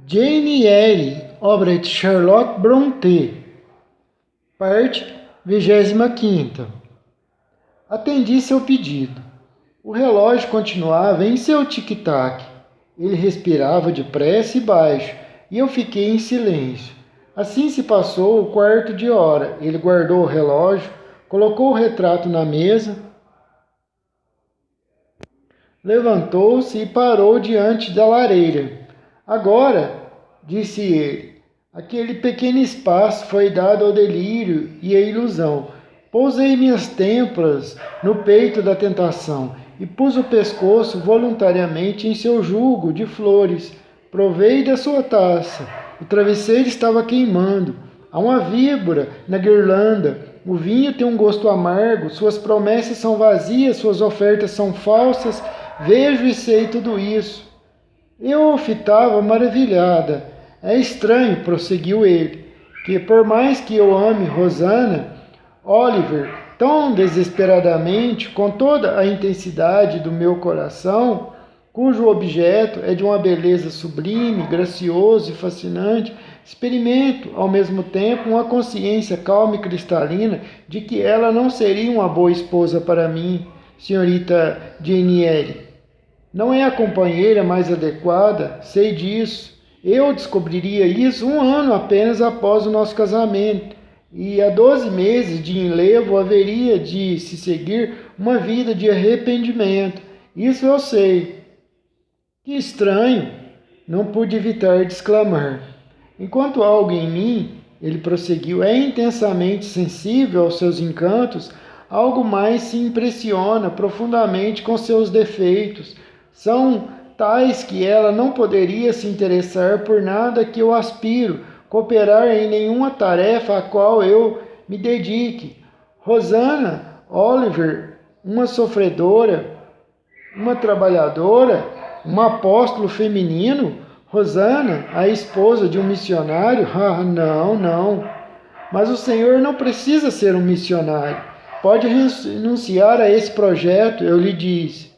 Jane Eyre, obra de Charlotte Brontë, parte 25ª. Atendi seu pedido. O relógio continuava em seu tic-tac. Ele respirava depressa e baixo, e eu fiquei em silêncio. Assim se passou o quarto de hora. Ele guardou o relógio, colocou o retrato na mesa, levantou-se e parou diante da lareira. Agora, disse ele, aquele pequeno espaço foi dado ao delírio e à ilusão. Pousei minhas têmporas no peito da tentação e pus o pescoço voluntariamente em seu jugo de flores. Provei da sua taça. O travesseiro estava queimando. Há uma víbora na guirlanda. O vinho tem um gosto amargo. Suas promessas são vazias, suas ofertas são falsas. Vejo e sei tudo isso. Eu o fitava maravilhada. É estranho, prosseguiu ele, que por mais que eu ame Rosanna Oliver tão desesperadamente, com toda a intensidade do meu coração, cujo objeto é de uma beleza sublime, gracioso e fascinante, experimento, ao mesmo tempo, uma consciência calma e cristalina de que ela não seria uma boa esposa para mim, senhorita Jane Eyre. Não é a companheira mais adequada, sei disso. Eu descobriria isso 1 ano apenas após o nosso casamento, e há 12 meses de enlevo haveria de se seguir uma vida de arrependimento. Isso eu sei. Que estranho! Não pude evitar de exclamar. Enquanto algo em mim, ele prosseguiu, é intensamente sensível aos seus encantos, algo mais se impressiona profundamente com seus defeitos. São tais que ela não poderia se interessar por nada que eu aspiro, cooperar em nenhuma tarefa a qual eu me dedique. Rosanna Oliver, uma sofredora, uma trabalhadora, um apóstolo feminino? Rosanna, a esposa de um missionário? Ah, não, não. Mas o Senhor não precisa ser um missionário. Pode renunciar a esse projeto, eu lhe disse.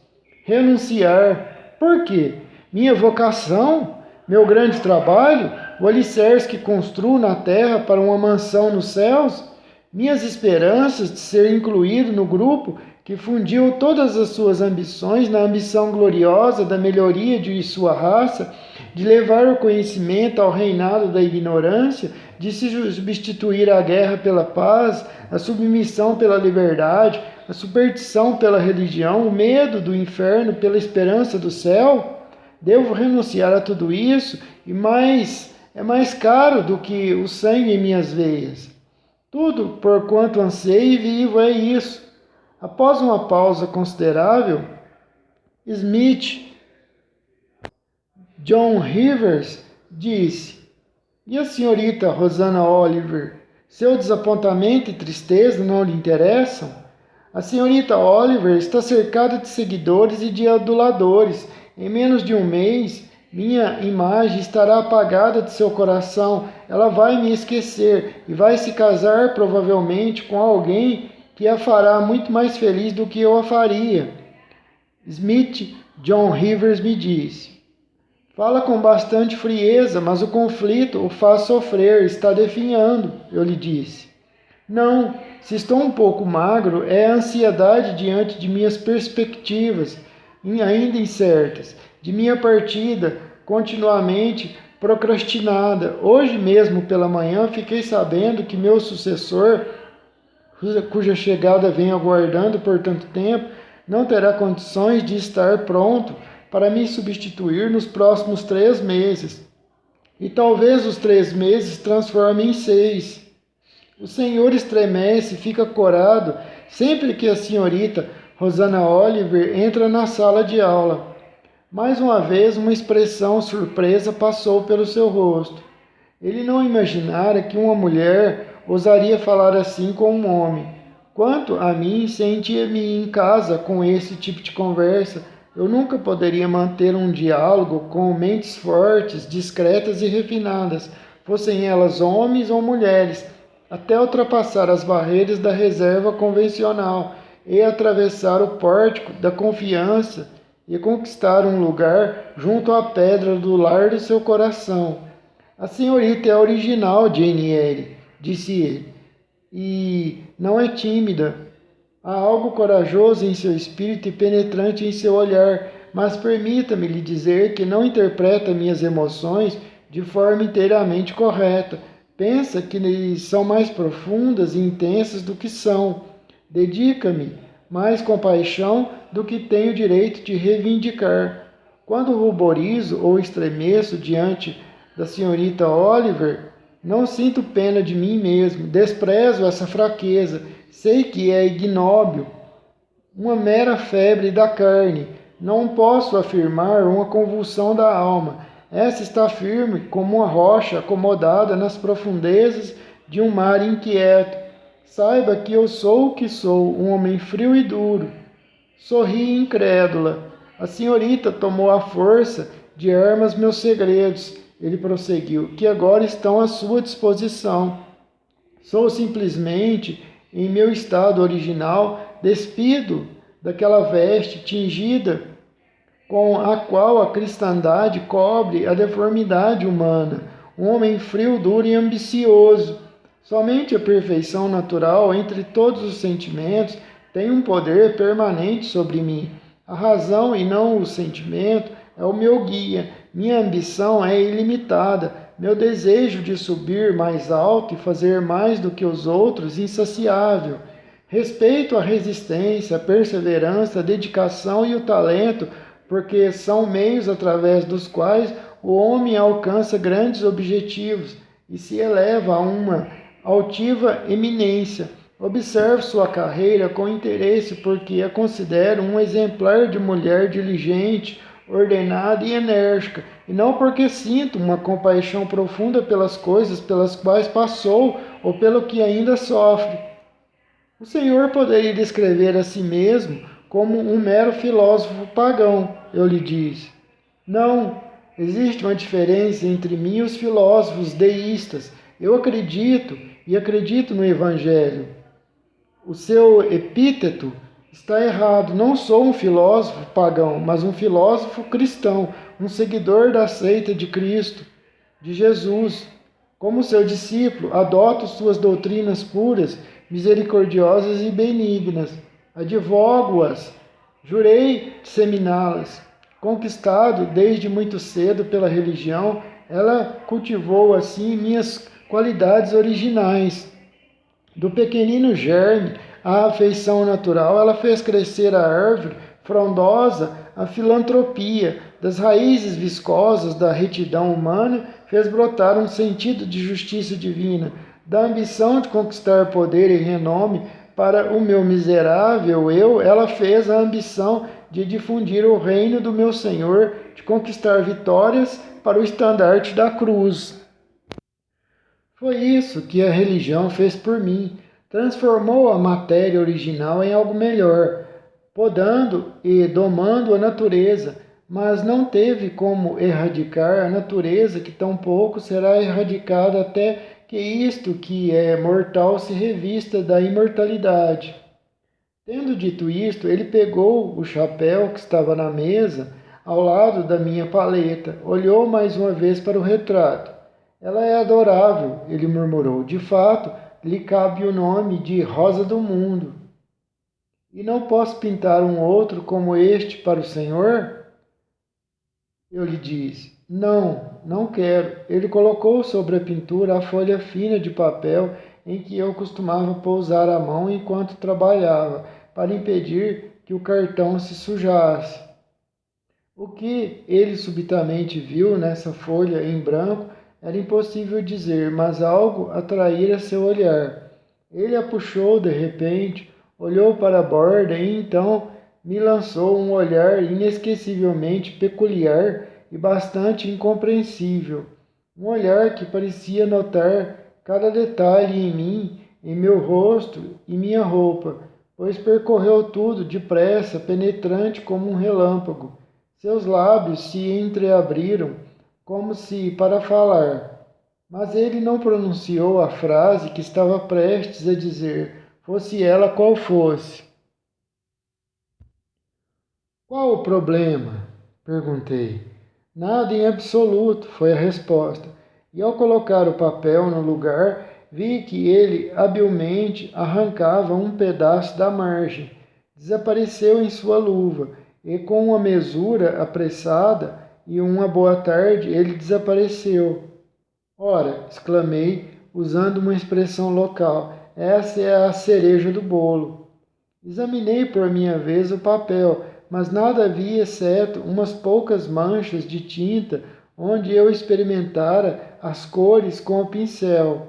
Renunciar. Por quê? Minha vocação, meu grande trabalho, o alicerce que construo na terra para uma mansão nos céus, minhas esperanças de ser incluído no grupo que fundiu todas as suas ambições na ambição gloriosa da melhoria de sua raça, de levar o conhecimento ao reinado da ignorância, de se substituir a guerra pela paz, a submissão pela liberdade, a superstição pela religião, o medo do inferno pela esperança do céu? Devo renunciar a tudo isso e é mais caro do que o sangue em minhas veias. Tudo, por quanto anseio e vivo, é isso. Após uma pausa considerável, Smith John Rivers disse, e a senhorita Rosanna Oliver, seu desapontamento e tristeza não lhe interessam? A senhorita Oliver está cercada de seguidores e de aduladores. Em menos de 1 mês, minha imagem estará apagada de seu coração. Ela vai me esquecer e vai se casar provavelmente com alguém que a fará muito mais feliz do que eu a faria. Smith John Rivers me disse. Fala com bastante frieza, mas o conflito o faz sofrer, está definhando, eu lhe disse. Não, se estou um pouco magro, é a ansiedade diante de minhas perspectivas, ainda incertas, de minha partida continuamente procrastinada. Hoje mesmo pela manhã fiquei sabendo que meu sucessor, cuja chegada venho aguardando por tanto tempo, não terá condições de estar pronto para me substituir nos próximos 3 meses. E talvez os 3 meses transformem em 6. O senhor estremece e fica corado sempre que a senhorita Rosanna Oliver entra na sala de aula. Mais uma vez, uma expressão surpresa passou pelo seu rosto. Ele não imaginara que uma mulher ousaria falar assim com um homem. Quanto a mim, sentia-me em casa com esse tipo de conversa. Eu nunca poderia manter um diálogo com mentes fortes, discretas e refinadas, fossem elas homens ou mulheres, até ultrapassar as barreiras da reserva convencional e atravessar o pórtico da confiança e conquistar um lugar junto à pedra do lar do seu coração. A senhorita é original, Jane Eyre, disse ele, e não é tímida. Há algo corajoso em seu espírito e penetrante em seu olhar, mas permita-me lhe dizer que não interpreta minhas emoções de forma inteiramente correta. Pensa que são mais profundas e intensas do que são. Dedica-me mais compaixão do que tenho direito de reivindicar. Quando ruborizo ou estremeço diante da senhorita Oliver, não sinto pena de mim mesmo, desprezo essa fraqueza. Sei que é ignóbil, uma mera febre da carne. Não posso afirmar uma convulsão da alma. Essa está firme como uma rocha acomodada nas profundezas de um mar inquieto. Saiba que eu sou o que sou, um homem frio e duro. Sorri incrédula. A senhorita tomou à força de armas meus segredos. Ele prosseguiu, que agora estão à sua disposição. Sou simplesmente, em meu estado original, despido daquela veste tingida com a qual a cristandade cobre a deformidade humana, um homem frio, duro e ambicioso. Somente a perfeição natural entre todos os sentimentos tem um poder permanente sobre mim. A razão e não o sentimento é o meu guia. Minha ambição é ilimitada. Meu desejo de subir mais alto e fazer mais do que os outros, insaciável. Respeito a resistência, a perseverança, a dedicação e o talento, porque são meios através dos quais o homem alcança grandes objetivos e se eleva a uma altiva eminência. Observo sua carreira com interesse porque a considero um exemplar de mulher diligente, ordenada e enérgica, e não porque sinto uma compaixão profunda pelas coisas pelas quais passou ou pelo que ainda sofre. O Senhor poderia descrever a si mesmo como um mero filósofo pagão, eu lhe disse. Não, existe uma diferença entre mim e os filósofos deístas. Eu acredito e acredito no Evangelho. O seu epíteto está errado. Não sou um filósofo pagão, mas um filósofo cristão, um seguidor da seita de Cristo, de Jesus. Como seu discípulo, adoto suas doutrinas puras, misericordiosas e benignas. Advogo-as, jurei disseminá-las. Conquistado desde muito cedo pela religião, ela cultivou assim minhas qualidades originais. Do pequenino germe à afeição natural, ela fez crescer a árvore frondosa, a filantropia. Das raízes viscosas da retidão humana, fez brotar um sentido de justiça divina. Da ambição de conquistar poder e renome para o meu miserável eu, ela fez a ambição de difundir o reino do meu Senhor, de conquistar vitórias para o estandarte da cruz. Foi isso que a religião fez por mim. Transformou a matéria original em algo melhor, podando e domando a natureza, mas não teve como erradicar a natureza, que tampouco será erradicada até que isto que é mortal se revista da imortalidade. Tendo dito isto, ele pegou o chapéu que estava na mesa, ao lado da minha paleta, olhou mais uma vez para o retrato. Ela é adorável, ele murmurou. De fato, lhe cabe o nome de Rosa do Mundo. E não posso pintar um outro como este para o Senhor? Eu lhe disse. Não, não quero. Ele colocou sobre a pintura a folha fina de papel em que eu costumava pousar a mão enquanto trabalhava, para impedir que o cartão se sujasse. O que ele subitamente viu nessa folha em branco era impossível dizer, mas algo atraíra seu olhar. Ele a puxou de repente, olhou para a borda e então me lançou um olhar inesquecivelmente peculiar e bastante incompreensível. Um olhar que parecia notar cada detalhe em mim, em meu rosto e minha roupa, pois percorreu tudo depressa, penetrante como um relâmpago. Seus lábios se entreabriram, como se para falar, mas ele não pronunciou a frase que estava prestes a dizer, fosse ela qual fosse. Qual o problema? Perguntei. Nada em absoluto, foi a resposta. E ao colocar o papel no lugar, vi que ele habilmente arrancava um pedaço da margem. Desapareceu em sua luva, e com uma mesura apressada e uma boa tarde, ele desapareceu. Ora, exclamei, usando uma expressão local, essa é a cereja do bolo. Examinei por minha vez o papel, mas nada havia exceto umas poucas manchas de tinta onde eu experimentara as cores com o pincel.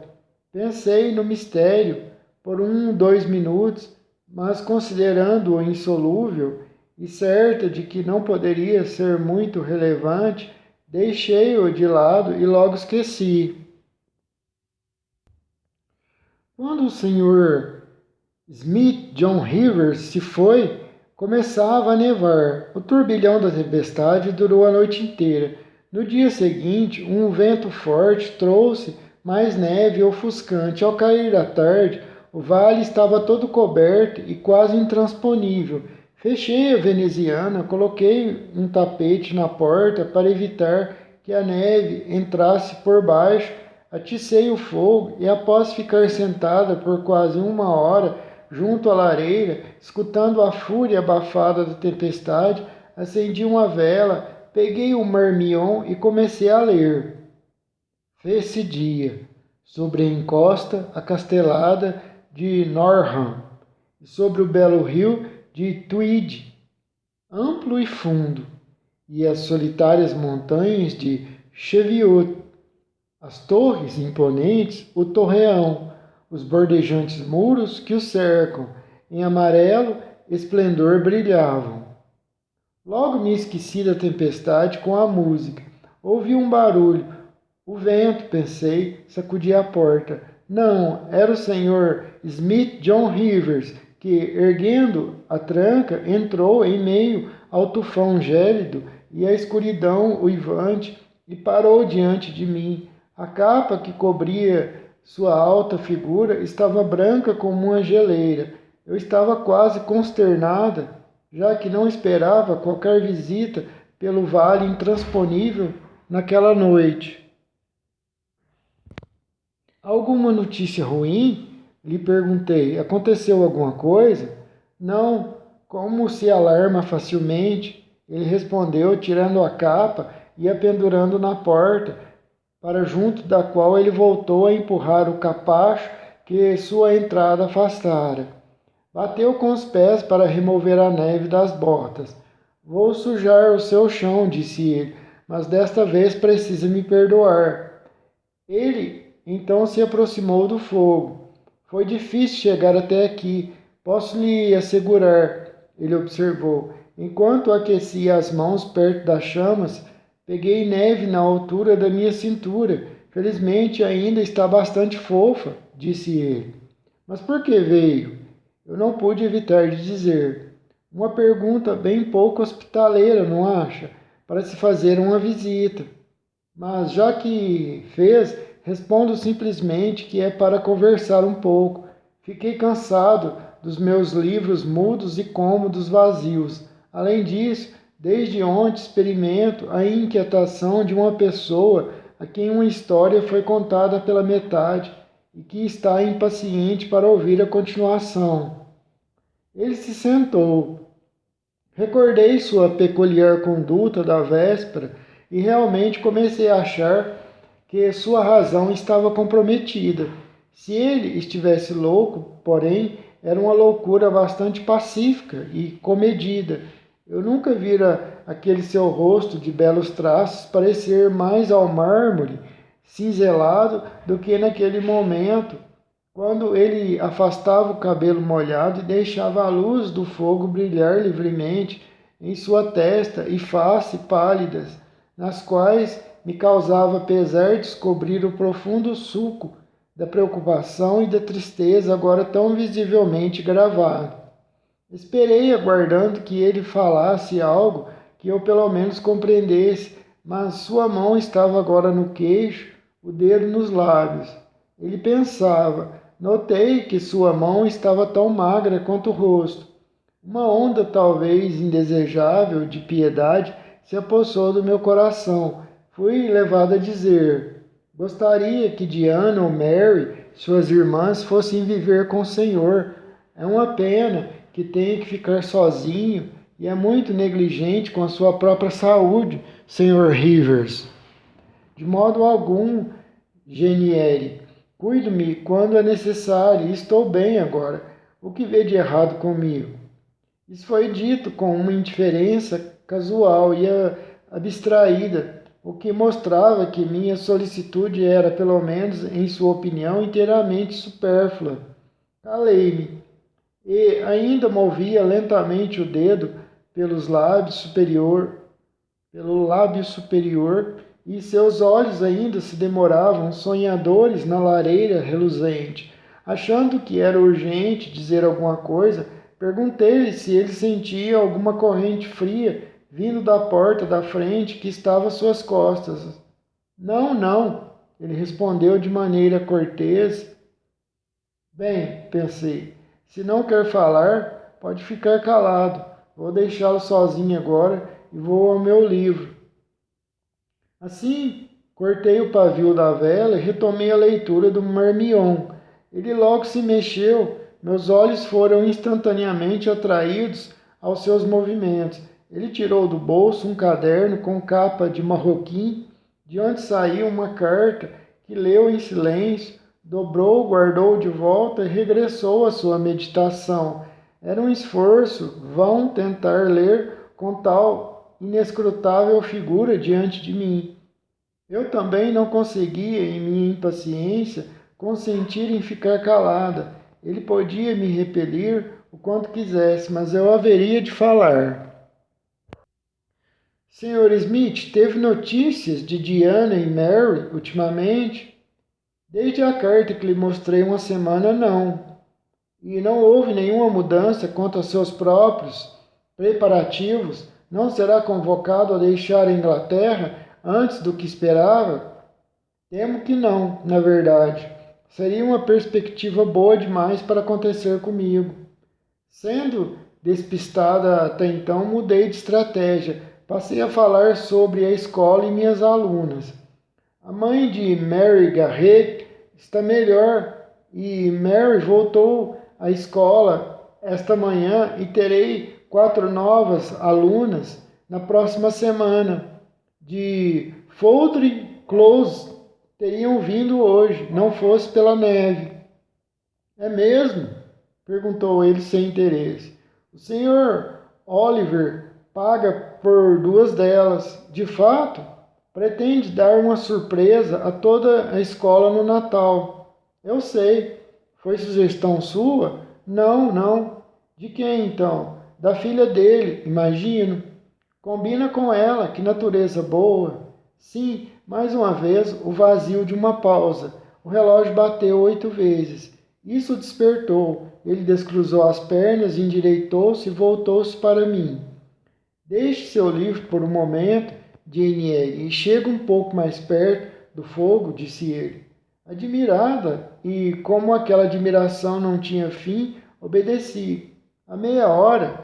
Pensei no mistério por 2 minutos, mas considerando-o insolúvel e certa de que não poderia ser muito relevante, deixei-o de lado e logo esqueci. Quando o Sr. Smith John Rivers se foi, começava a nevar. O turbilhão da tempestade durou a noite inteira. No dia seguinte, um vento forte trouxe mais neve ofuscante. Ao cair da tarde, o vale estava todo coberto e quase intransponível. Fechei a veneziana, coloquei um tapete na porta para evitar que a neve entrasse por baixo, aticei o fogo e, após ficar sentada por quase 1 hora junto à lareira, escutando a fúria abafada da tempestade, acendi uma vela, peguei um marmion e comecei a ler. Fez-se dia, sobre a encosta acastelada de Norham, e sobre o belo rio de Tweed, amplo e fundo, e as solitárias montanhas de Cheviot, as torres imponentes, o torreão, os bordejantes muros que o cercam, em amarelo esplendor brilhavam. Logo me esqueci da tempestade com a música. Ouvi um barulho. O vento, pensei, sacudia a porta. Não, era o Sr. Smith John Rivers, que, erguendo a tranca, entrou em meio ao tufão gélido e à escuridão uivante e parou diante de mim. A capa que cobria sua alta figura estava branca como uma geleira. Eu estava quase consternada, já que não esperava qualquer visita pelo vale intransponível naquela noite. Alguma notícia ruim? Lhe perguntei. Aconteceu alguma coisa? Não, como se alarma facilmente. Ele respondeu, tirando a capa e a pendurando na porta, para junto da qual ele voltou a empurrar o capacho que sua entrada afastara. Bateu com os pés para remover a neve das botas. Vou sujar o seu chão, disse ele, mas desta vez precisa me perdoar. Ele então se aproximou do fogo. Foi difícil chegar até aqui, posso lhe assegurar, ele observou. Enquanto aquecia as mãos perto das chamas, peguei neve na altura da minha cintura. Felizmente ainda está bastante fofa, disse ele. Mas por que veio? Eu não pude evitar de dizer. Uma pergunta bem pouco hospitaleira, não acha? Para se fazer uma visita. Mas já que fez, respondo simplesmente que é para conversar um pouco. Fiquei cansado dos meus livros mudos e cômodos vazios. Além disso, desde ontem experimento a inquietação de uma pessoa a quem uma história foi contada pela metade e que está impaciente para ouvir a continuação. Ele se sentou. Recordei sua peculiar conduta da véspera e realmente comecei a achar que sua razão estava comprometida. Se ele estivesse louco, porém, era uma loucura bastante pacífica e comedida. Eu nunca vira aquele seu rosto de belos traços parecer mais ao mármore cinzelado do que naquele momento, quando ele afastava o cabelo molhado e deixava a luz do fogo brilhar livremente em sua testa e face pálidas, nas quais me causava pesar descobrir o profundo sulco da preocupação e da tristeza agora tão visivelmente gravado. Esperei aguardando que ele falasse algo que eu pelo menos compreendesse, mas sua mão estava agora no queixo, o dedo nos lábios. Ele pensava. Notei que sua mão estava tão magra quanto o rosto. Uma onda talvez indesejável de piedade se apossou do meu coração. Fui levado a dizer: gostaria que Diana ou Mary, suas irmãs, fossem viver com o Senhor. É uma pena que tenha que ficar sozinho e é muito negligente com a sua própria saúde, Sr. Rivers. De modo algum, Geniere. Cuido-me quando é necessário e estou bem agora. O que vê de errado comigo? Isso foi dito com uma indiferença casual e abstraída, o que mostrava que minha solicitude era, pelo menos em sua opinião, inteiramente supérflua. Calei-me e ainda movia lentamente o dedo pelos pelo lábio superior, e seus olhos ainda se demoravam sonhadores na lareira reluzente. Achando que era urgente dizer alguma coisa, perguntei-lhe se ele sentia alguma corrente fria vindo da porta da frente que estava às suas costas. Não, não, ele respondeu de maneira cortês. Bem, pensei, se não quer falar, pode ficar calado. Vou deixá-lo sozinho agora e vou ao meu livro. Assim, cortei o pavio da vela e retomei a leitura do Marmion. Ele logo se mexeu, meus olhos foram instantaneamente atraídos aos seus movimentos. Ele tirou do bolso um caderno com capa de marroquim, de onde saiu uma carta que leu em silêncio, dobrou, guardou de volta e regressou à sua meditação. Era um esforço vão tentar ler com tal inescrutável figura diante de mim. Eu também não conseguia, em minha impaciência, consentir em ficar calada. Ele podia me repelir o quanto quisesse, mas eu haveria de falar. Sr. Smith, teve notícias de Diana e Mary ultimamente? Desde a carta que lhe mostrei uma semana, não. E não houve nenhuma mudança quanto aos seus próprios preparativos. Não será convocado a deixar a Inglaterra antes do que esperava? Temo que não, na verdade. Seria uma perspectiva boa demais para acontecer comigo. Sendo despistada até então, mudei de estratégia. Passei a falar sobre a escola e minhas alunas. A mãe de Mary Garrett está melhor e Mary voltou à escola esta manhã e terei 4 novas alunas na próxima semana. De Foundry Close teriam vindo hoje, não fosse pela neve. É mesmo? Perguntou ele sem interesse. O senhor Oliver paga por 2 delas. De fato, pretende dar uma surpresa a toda a escola no Natal. Eu sei. Foi sugestão sua? Não, não. De quem então? Da filha dele, imagino. Combina com ela, que natureza boa. Sim, mais uma vez, o vazio de uma pausa. O relógio bateu 8 vezes. Isso o despertou. Ele descruzou as pernas, endireitou-se e voltou-se para mim. Deixe seu livro por um momento, Jane Eyre, e chega um pouco mais perto do fogo, disse ele. Admirada, e como aquela admiração não tinha fim, obedeci. À meia hora,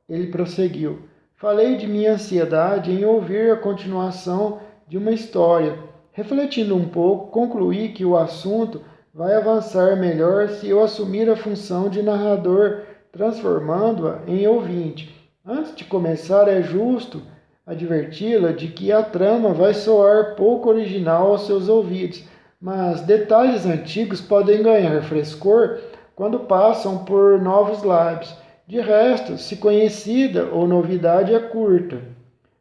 ele prosseguiu. Falei de minha ansiedade em ouvir a continuação de uma história. Refletindo um pouco, concluí que o assunto vai avançar melhor se eu assumir a função de narrador, transformando-a em ouvinte. Antes de começar, é justo adverti-la de que a trama vai soar pouco original aos seus ouvidos, mas detalhes antigos podem ganhar frescor quando passam por novos lábios. De resto, se conhecida ou novidade é curta.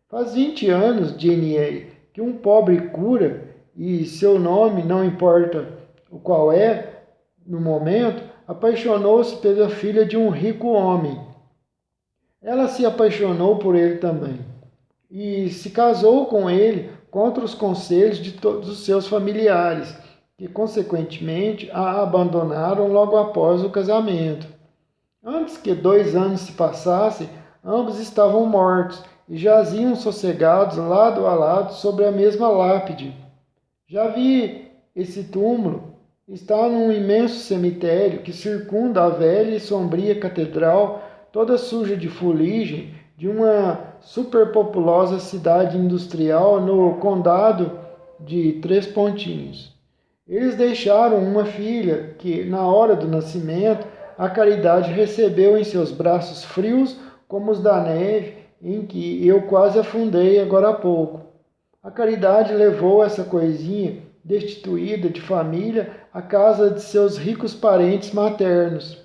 Faz 20 anos, Jane Eyre, que um pobre cura, e seu nome não importa o qual é, no momento, apaixonou-se pela filha de um rico homem. Ela se apaixonou por ele também, e se casou com ele contra os conselhos de todos os seus familiares, que consequentemente a abandonaram logo após o casamento. Antes que 2 anos se passassem, ambos estavam mortos e jaziam sossegados lado a lado sobre a mesma lápide. Já vi esse túmulo. Está num imenso cemitério que circunda a velha e sombria catedral toda suja de fuligem, de uma superpopulosa cidade industrial no condado de Três Pontinhos. Eles deixaram uma filha que, na hora do nascimento, a Caridade recebeu em seus braços frios como os da neve, em que eu quase afundei agora há pouco. A Caridade levou essa coisinha, destituída de família, à casa de seus ricos parentes maternos.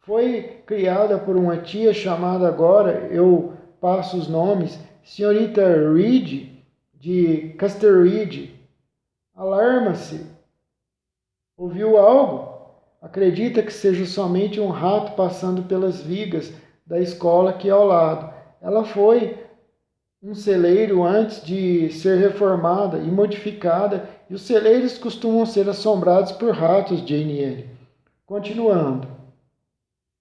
Foi criada por uma tia chamada agora, eu passo os nomes, Senhorita Reed, de Casteridge. Alarma-se. Ouviu algo? Acredita que seja somente um rato passando pelas vigas da escola aqui ao lado. Ela foi um celeiro antes de ser reformada e modificada, e os celeiros costumam ser assombrados por ratos, Jane Eyre. Continuando.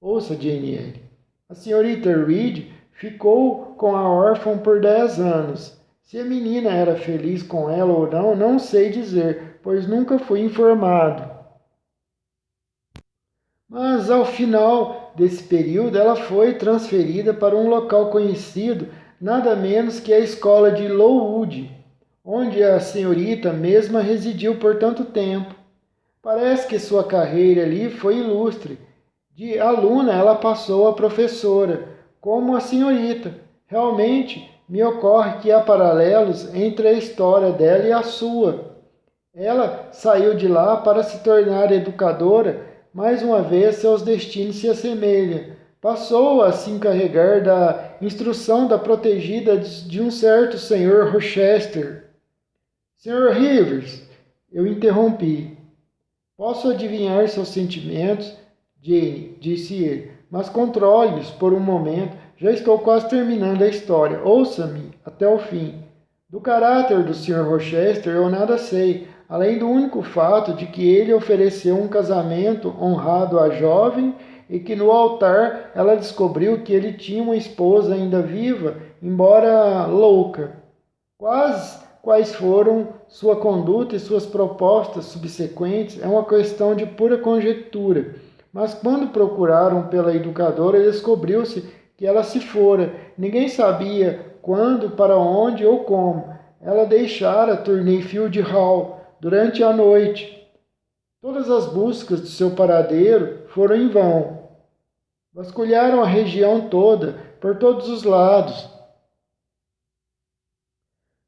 Ouça, Jane Eyre. A senhorita Reed ficou com a órfã por 10 anos. Se a menina era feliz com ela ou não, não sei dizer, pois nunca fui informado. Mas ao final desse período ela foi transferida para um local conhecido, nada menos que a escola de Lowood, onde a senhorita mesma residiu por tanto tempo. Parece que sua carreira ali foi ilustre. De aluna ela passou a professora, como a senhorita. Realmente me ocorre que há paralelos entre a história dela e a sua. Ela saiu de lá para se tornar educadora. Mais uma vez, seus destinos se assemelham. Passou a se encarregar da instrução da protegida de um certo Sr. Rochester. Sr. Rivers, eu interrompi. Posso adivinhar seus sentimentos, Jane, disse ele, mas controle-os por um momento. Já estou quase terminando a história. Ouça-me até o fim. Do caráter do Sr. Rochester eu nada sei, além do único fato de que ele ofereceu um casamento honrado à jovem e que no altar ela descobriu que ele tinha uma esposa ainda viva, embora louca. Quais foram sua conduta e suas propostas subsequentes é uma questão de pura conjectura. Mas quando procuraram pela educadora, descobriu-se que ela se fora. Ninguém sabia quando, para onde ou como. Ela deixara Thorneyfield Hall durante a noite. Todas as buscas de seu paradeiro foram em vão. Vasculharam a região toda, por todos os lados.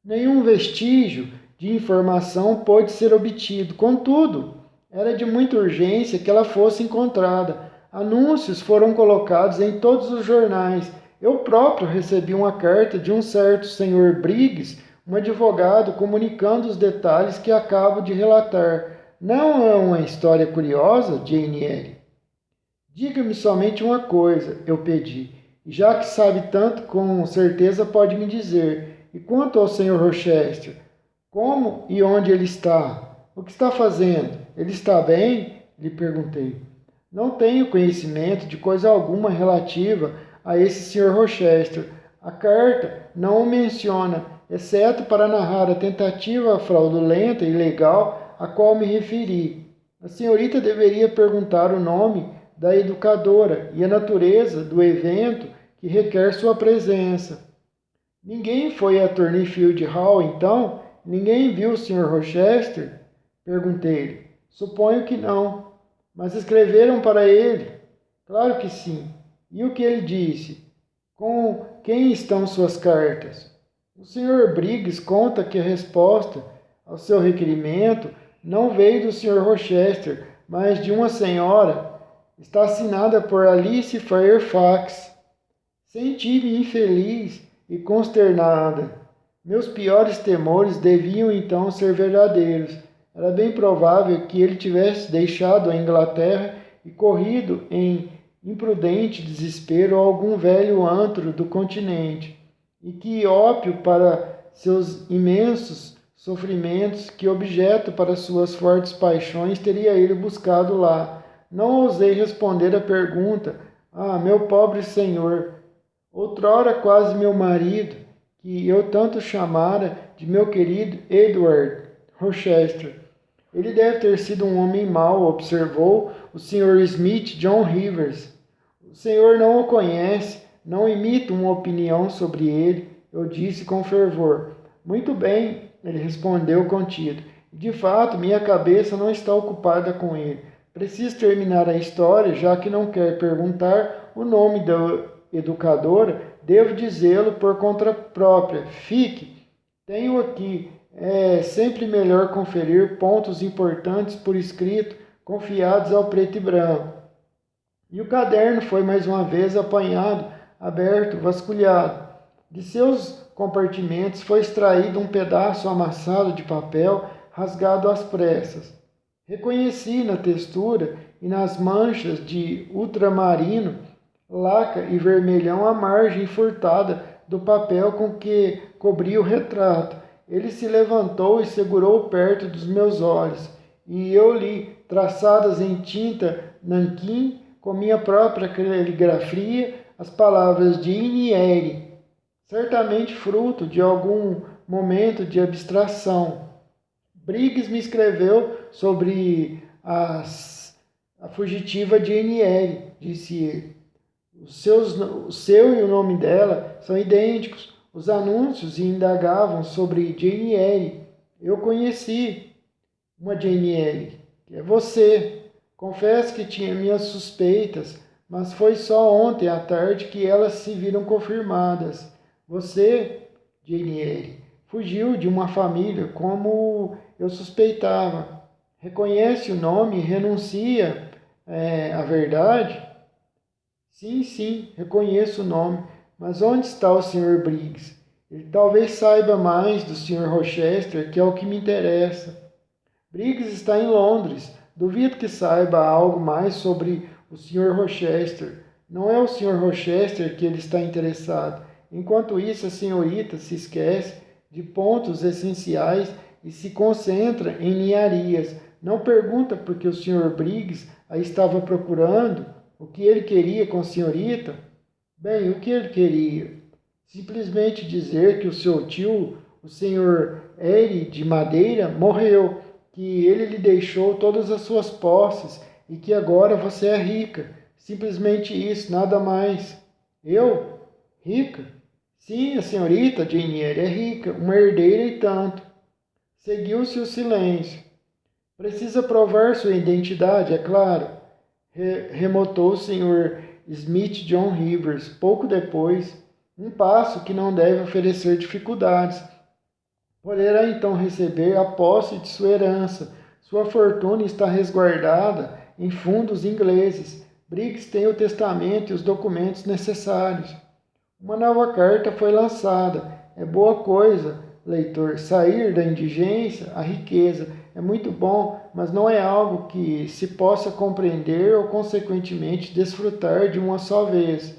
Nenhum vestígio de informação pôde ser obtido. Contudo, era de muita urgência que ela fosse encontrada. Anúncios foram colocados em todos os jornais. Eu próprio recebi uma carta de um certo Sr. Briggs, um advogado, comunicando os detalhes que acabo de relatar. Não é uma história curiosa, Jane Eyre? Diga-me somente uma coisa, eu pedi. E já que sabe tanto, com certeza pode me dizer. E quanto ao Sr. Rochester? Como e onde ele está? O que está fazendo? Ele está bem? Lhe perguntei. Não tenho conhecimento de coisa alguma relativa a esse Sr. Rochester. A carta não o menciona, exceto para narrar a tentativa fraudulenta e ilegal a qual me referi. A senhorita deveria perguntar o nome da educadora e a natureza do evento que requer sua presença. Ninguém foi a Thorneyfield Hall, então? Ninguém viu o Sr. Rochester? Perguntei-lhe. Suponho que não. Mas escreveram para ele? Claro que sim. E o que ele disse? Com quem estão suas cartas? O Sr. Briggs conta que a resposta ao seu requerimento não veio do Sr. Rochester, mas de uma senhora. Está assinada por Alice Fairfax. Senti-me infeliz e consternada. Meus piores temores deviam então ser verdadeiros. Era bem provável que ele tivesse deixado a Inglaterra e corrido em imprudente desespero a algum velho antro do continente, e que ópio para seus imensos sofrimentos, que objeto para suas fortes paixões teria ele buscado lá. Não ousei responder a pergunta. Ah, meu pobre senhor, outrora quase meu marido, que eu tanto chamara de meu querido Edward Rochester. Ele deve ter sido um homem mau, observou o Sr. Smith John Rivers. O senhor não o conhece, não emito uma opinião sobre ele, eu disse com fervor. Muito bem, ele respondeu contido. De fato, minha cabeça não está ocupada com ele. Preciso terminar a história, já que não quer perguntar o nome da educadora, devo dizê-lo por conta própria. Fique, tenho aqui. É sempre melhor conferir pontos importantes por escrito, confiados ao preto e branco. E o caderno foi mais uma vez apanhado, aberto, vasculhado. De seus compartimentos foi extraído um pedaço amassado de papel, rasgado às pressas. Reconheci na textura e nas manchas de ultramarino, laca e vermelhão a margem furtada do papel com que cobria o retrato. Ele se levantou e segurou perto dos meus olhos, e eu li, traçadas em tinta nanquim, com minha própria caligrafia, as palavras de Inieri, certamente fruto de algum momento de abstração. Briggs me escreveu sobre a fugitiva de Inieri, disse ele. O seu e o nome dela são idênticos. Os anúncios indagavam sobre Jane Eyre. Eu conheci uma Jane Eyre, que é você. Confesso que tinha minhas suspeitas, mas foi só ontem à tarde que elas se viram confirmadas. Você, Jane Eyre, fugiu de uma família como eu suspeitava. Reconhece o nome e renuncia à verdade? Sim, reconheço o nome, mas onde está o Sr. Briggs? Ele talvez saiba mais do Sr. Rochester, que é o que me interessa. Briggs está em Londres. Duvido que saiba algo mais sobre o Sr. Rochester. Não é o Sr. Rochester que ele está interessado. Enquanto isso, a senhorita se esquece de pontos essenciais e se concentra em ninharias. Não pergunta por que o Sr. Briggs a estava procurando. O que ele queria com a senhorita? Bem, o que ele queria? Simplesmente dizer que o seu tio, o senhor Eri de Madeira, morreu, que ele lhe deixou todas as suas posses e que agora você é rica. Simplesmente isso, nada mais. Eu? Rica? Sim, a senhorita Jane Eyre é rica, uma herdeira e tanto. Seguiu-se o silêncio. Precisa provar sua identidade, é claro. Remotou o Sr. Smith John Rivers, pouco depois, um passo que não deve oferecer dificuldades. Poderá então receber a posse de sua herança. Sua fortuna está resguardada em fundos ingleses. Briggs tem o testamento e os documentos necessários. Uma nova carta foi lançada. É boa coisa, leitor, sair da indigência à riqueza. É muito bom, mas não é algo que se possa compreender ou, consequentemente, desfrutar de uma só vez.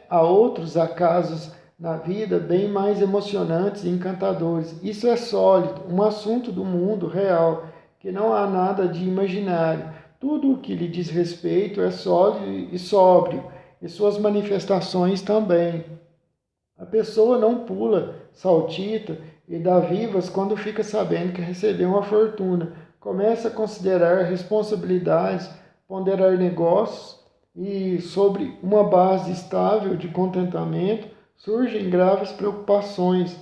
Há outros acasos na vida bem mais emocionantes e encantadores. Isso é sólido, um assunto do mundo real, que não há nada de imaginário. Tudo o que lhe diz respeito é sólido e sóbrio, e suas manifestações também. A pessoa não pula, saltita e dá vivas quando fica sabendo que recebeu uma fortuna. Começa a considerar responsabilidades, ponderar negócios e, sobre uma base estável de contentamento, surgem graves preocupações.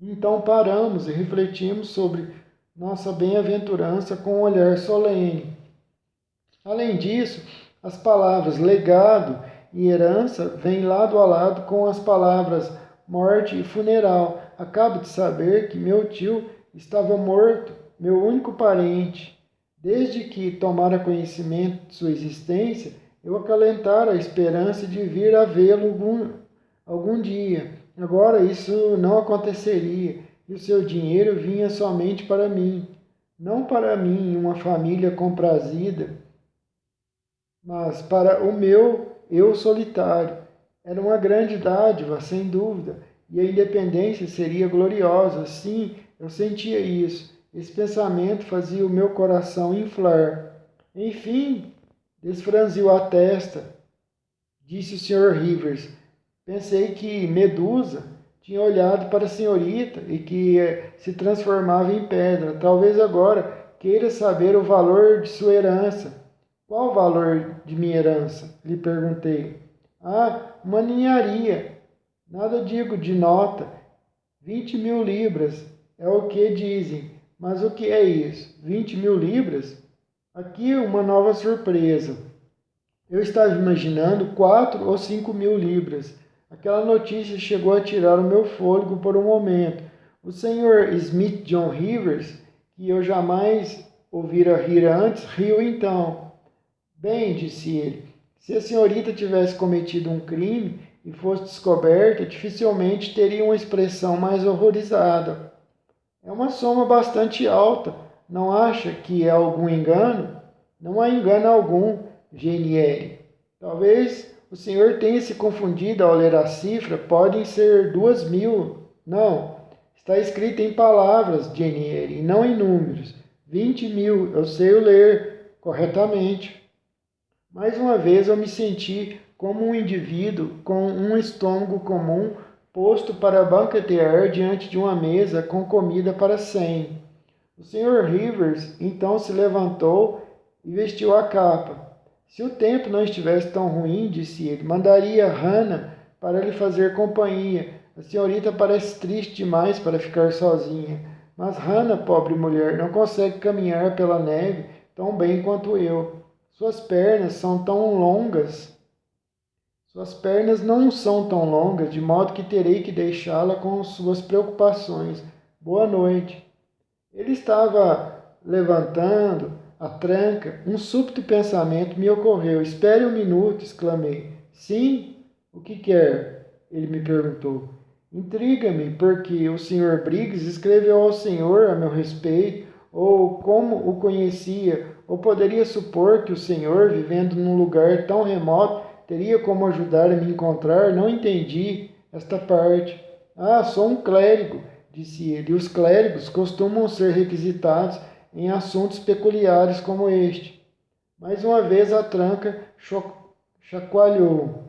Então paramos e refletimos sobre nossa bem-aventurança com um olhar solene. Além disso, as palavras legado e herança vêm lado a lado com as palavras morte e funeral. Acabo de saber que meu tio estava morto, meu único parente. Desde que tomara conhecimento de sua existência, eu acalentara a esperança de vir a vê-lo algum dia. Agora isso não aconteceria, e o seu dinheiro vinha somente para mim. Não para mim, uma família comprazida, mas para o meu eu solitário. Era uma grande dádiva, sem dúvida, e a independência seria gloriosa. Sim, eu sentia isso. Esse pensamento fazia o meu coração inflar. Enfim, desfranziu a testa, disse o Sr. Rivers. Pensei que Medusa tinha olhado para a senhorita e que se transformava em pedra. Talvez agora queira saber o valor de sua herança. Qual o valor de minha herança? Lhe perguntei. Ah, uma ninharia. Nada digo de nota. 20.000 libras é o que dizem. Mas o que é isso? 20.000 libras? Aqui uma nova surpresa. Eu estava imaginando 4 ou 5.000 libras. Aquela notícia chegou a tirar o meu fôlego por um momento. O senhor Smith John Rivers, que eu jamais ouvira rir antes, riu então. Bem, disse ele, se a senhorita tivesse cometido um crime e fosse descoberta, dificilmente teria uma expressão mais horrorizada. É uma soma bastante alta. Não acha que é algum engano? Não há engano algum, GNL. Talvez o senhor tenha se confundido ao ler a cifra. Podem ser 2.000. Não, está escrito em palavras, GNL, e não em números. 20.000, eu sei ler corretamente. Mais uma vez eu me senti como um indivíduo com um estômago comum posto para banquetear diante de uma mesa com comida para 100. O Sr. Rivers então se levantou e vestiu a capa. Se o tempo não estivesse tão ruim, disse ele, mandaria Hannah para lhe fazer companhia. A senhorita parece triste demais para ficar sozinha. Mas Hannah, pobre mulher, não consegue caminhar pela neve tão bem quanto eu. Suas pernas são tão longas. Suas pernas não são tão longas, de modo que terei que deixá-la com suas preocupações. Boa noite. Ele estava levantando a tranca. Um súbito pensamento me ocorreu. Espere um minuto, exclamei. Sim? O que quer? Ele me perguntou. Intriga-me, porque o Sr. Briggs escreveu ao senhor a meu respeito, ou como o conhecia, ou poderia supor que o senhor, vivendo num lugar tão remoto, teria como ajudar a me encontrar? Não entendi esta parte. Ah, sou um clérigo, disse ele. E os clérigos costumam ser requisitados em assuntos peculiares como este. Mais uma vez a tranca chacoalhou.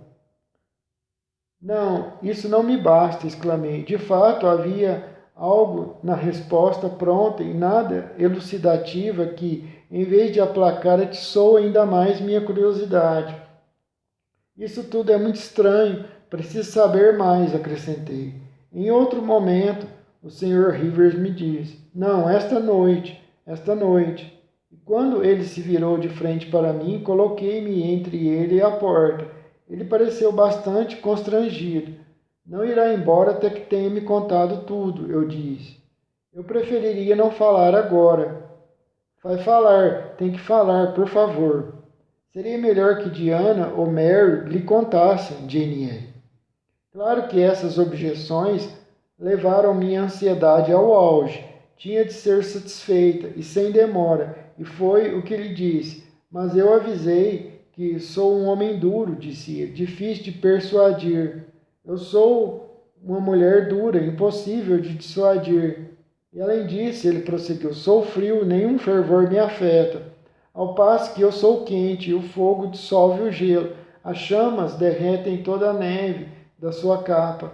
Não, isso não me basta, exclamei. De fato, havia algo na resposta pronta e nada elucidativa que, em vez de aplacar, atiçou ainda mais minha curiosidade. Isso tudo é muito estranho, preciso saber mais, acrescentei. Em outro momento, o Sr. Rivers me disse, não, esta noite. E quando ele se virou de frente para mim, coloquei-me entre ele e a porta. Ele pareceu bastante constrangido. Não irá embora até que tenha me contado tudo, eu disse. Eu preferiria não falar agora. Vai falar, tem que falar, por favor. Seria melhor que Diana ou Mary lhe contassem, Jane. Claro que essas objeções levaram minha ansiedade ao auge. Tinha de ser satisfeita, e sem demora, e foi o que lhe disse. Mas eu avisei que sou um homem duro, disse ele, difícil de persuadir. Eu sou uma mulher dura, impossível de dissuadir. E além disso, ele prosseguiu, sou frio, nenhum fervor me afeta. Ao passo que eu sou quente, e o fogo dissolve o gelo. As chamas derretem toda a neve da sua capa.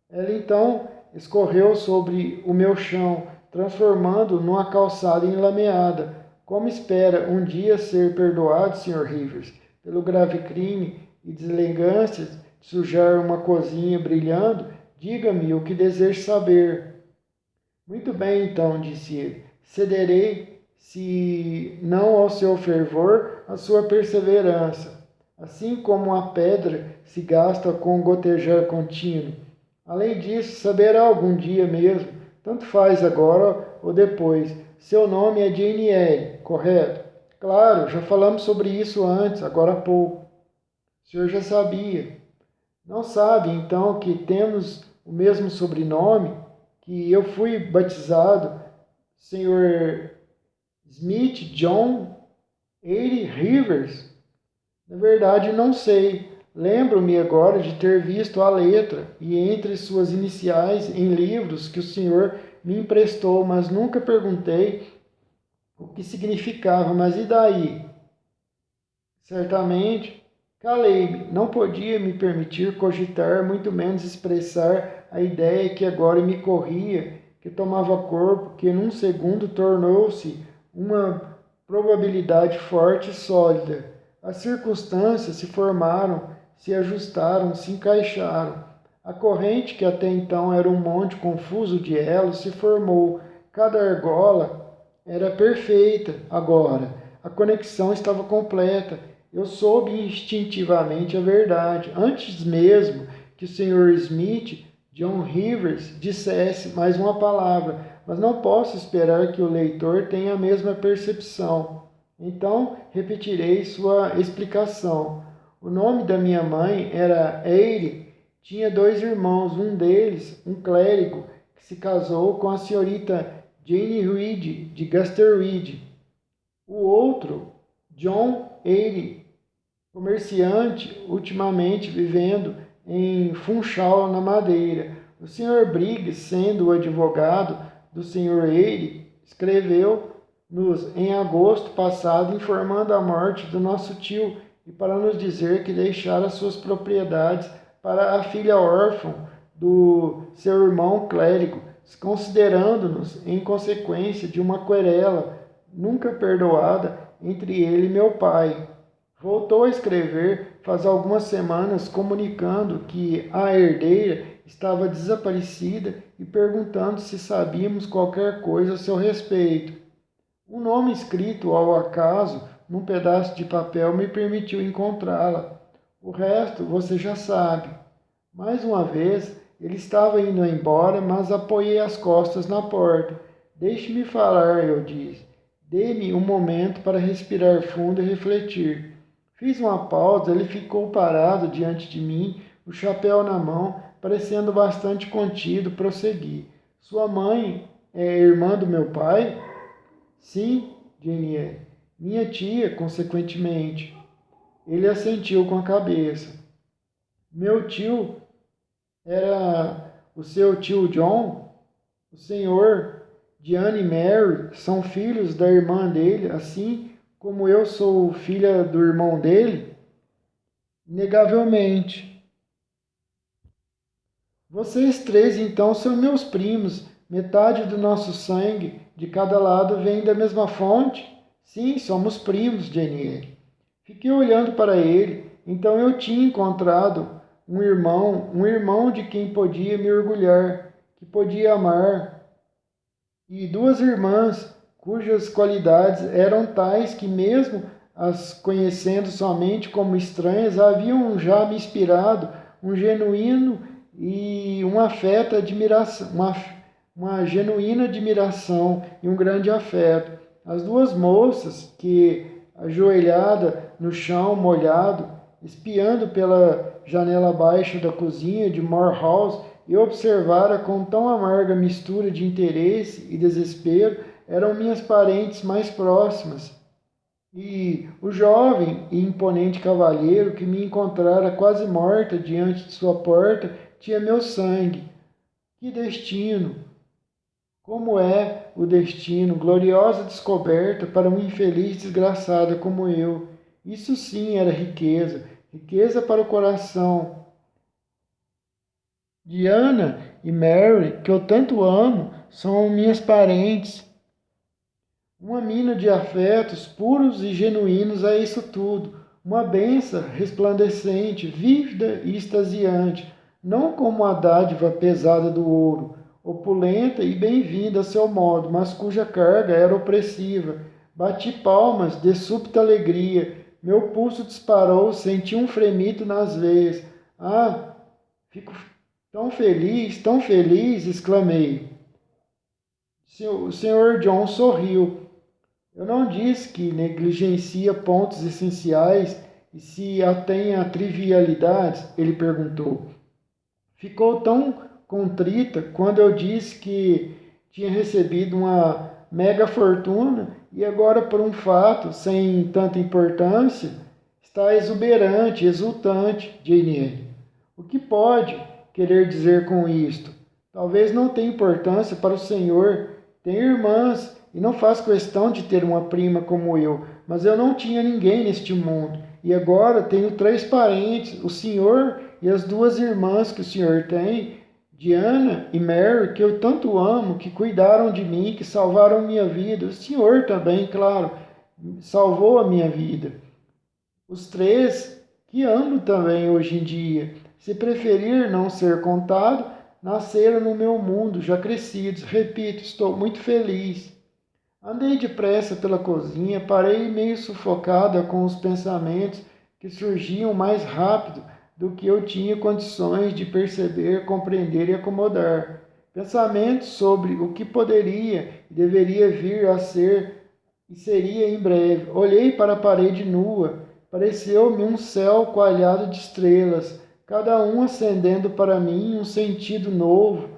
Ela então escorreu sobre o meu chão, transformando numa calçada enlameada. Como espera um dia ser perdoado, Sr. Rivers, pelo grave crime e deselegância de sujar uma cozinha brilhando? Diga-me o que deseja saber. Muito bem, então, disse ele. Cederei, se não ao seu fervor, à sua perseverança. Assim como a pedra se gasta com gotejar contínuo. Além disso, saberá algum dia mesmo, tanto faz agora ou depois. Seu nome é Jane Eyre, correto? Claro, já falamos sobre isso antes, agora há pouco. O senhor já sabia. Não sabe, então, que temos o mesmo sobrenome, que eu fui batizado, Sr. Smith John Eyre Rivers? Na verdade, não sei. Lembro-me agora de ter visto a letra e entre suas iniciais em livros que o senhor me emprestou, mas nunca perguntei o que significava. Mas e daí? Certamente, calei-me. Não podia me permitir cogitar, muito menos expressar a ideia que agora me corria, que tomava corpo, que num segundo tornou-se uma probabilidade forte e sólida. As circunstâncias se formaram, se ajustaram, se encaixaram. A corrente, que até então era um monte confuso de elos, se formou. Cada argola era perfeita agora. A conexão estava completa. Eu soube instintivamente a verdade, antes mesmo que o Sr. Smith, John Rivers, dissesse mais uma palavra, mas não posso esperar que o leitor tenha a mesma percepção. Então, repetirei sua explicação. O nome da minha mãe era Eire. Tinha 2 irmãos, um deles, um clérigo, que se casou com a senhorita Jane Reed, de Gasterweed. O outro, John Eire, comerciante, ultimamente vivendo em Funchal, na Madeira. O Sr. Briggs, sendo o advogado do Sr. Eire, escreveu-nos em agosto passado informando a morte do nosso tio e para nos dizer que deixara suas propriedades para a filha órfã do seu irmão clérigo, considerando-nos em consequência de uma querela nunca perdoada entre ele e meu pai. Voltou a escrever faz algumas semanas comunicando que a herdeira estava desaparecida e perguntando se sabíamos qualquer coisa a seu respeito. Um nome escrito ao acaso num pedaço de papel me permitiu encontrá-la. O resto você já sabe. Mais uma vez, ele estava indo embora, mas apoiei as costas na porta. Deixe-me falar, eu disse. Dê-me um momento para respirar fundo e refletir. Fiz uma pausa, ele ficou parado diante de mim, o chapéu na mão, parecendo bastante contido, prossegui. Sua mãe é irmã do meu pai? Sim, Jane. Minha tia, consequentemente. Ele assentiu com a cabeça. Meu tio era o seu tio John? O senhor, Diane e Mary, são filhos da irmã dele, assim como eu sou filha do irmão dele? Negavelmente. Vocês 3, então, são meus primos. Metade do nosso sangue, de cada lado, vem da mesma fonte? Sim, somos primos, Jane. Fiquei olhando para ele. Então eu tinha encontrado um irmão de quem podia me orgulhar, que podia amar, e 2 irmãs cujas qualidades eram tais que, mesmo as conhecendo somente como estranhas, haviam já me inspirado um genuíno e um afeto, admiração, uma genuína admiração e um grande afeto. As 2 moças que, ajoelhada no chão molhado, espiando pela janela baixa da cozinha de Moor House, eu observara com tão amarga mistura de interesse e desespero, eram minhas parentes mais próximas. E o jovem e imponente cavalheiro que me encontrara quase morta diante de sua porta tinha meu sangue. Que destino! Como é o destino, gloriosa descoberta para uma infeliz desgraçada como eu. Isso sim era riqueza, riqueza para o coração. Diana e Mary, que eu tanto amo, são minhas parentes. Uma mina de afetos puros e genuínos a isso tudo. Uma benção resplandecente, vívida e extasiante, não como a dádiva pesada do ouro, opulenta e bem-vinda a seu modo, mas cuja carga era opressiva. Bati palmas de súbita alegria. Meu pulso disparou, senti um fremito nas veias. Ah, fico tão feliz, exclamei. O Sr. John sorriu. Eu não disse que negligencia pontos essenciais e se atém a trivialidades, ele perguntou. Ficou tão contrita quando eu disse que tinha recebido uma mega fortuna e agora, por um fato sem tanta importância, está exuberante, exultante, Jane. O que pode querer dizer com isto? Talvez não tenha importância para o senhor. Tem irmãs e não faz questão de ter uma prima como eu, mas eu não tinha ninguém neste mundo. E agora tenho 3 parentes, o senhor e as 2 irmãs que o senhor tem, Diana e Mary, que eu tanto amo, que cuidaram de mim, que salvaram minha vida. O senhor também, claro, salvou a minha vida. Os três que amo também hoje em dia, se preferir não ser contado, nasceram no meu mundo, já crescidos. Repito, estou muito feliz. Andei depressa pela cozinha, parei meio sufocada com os pensamentos que surgiam mais rápido do que eu tinha condições de perceber, compreender e acomodar. Pensamentos sobre o que poderia e deveria vir a ser e seria em breve. Olhei para a parede nua. Pareceu-me um céu coalhado de estrelas, cada um acendendo para mim um sentido novo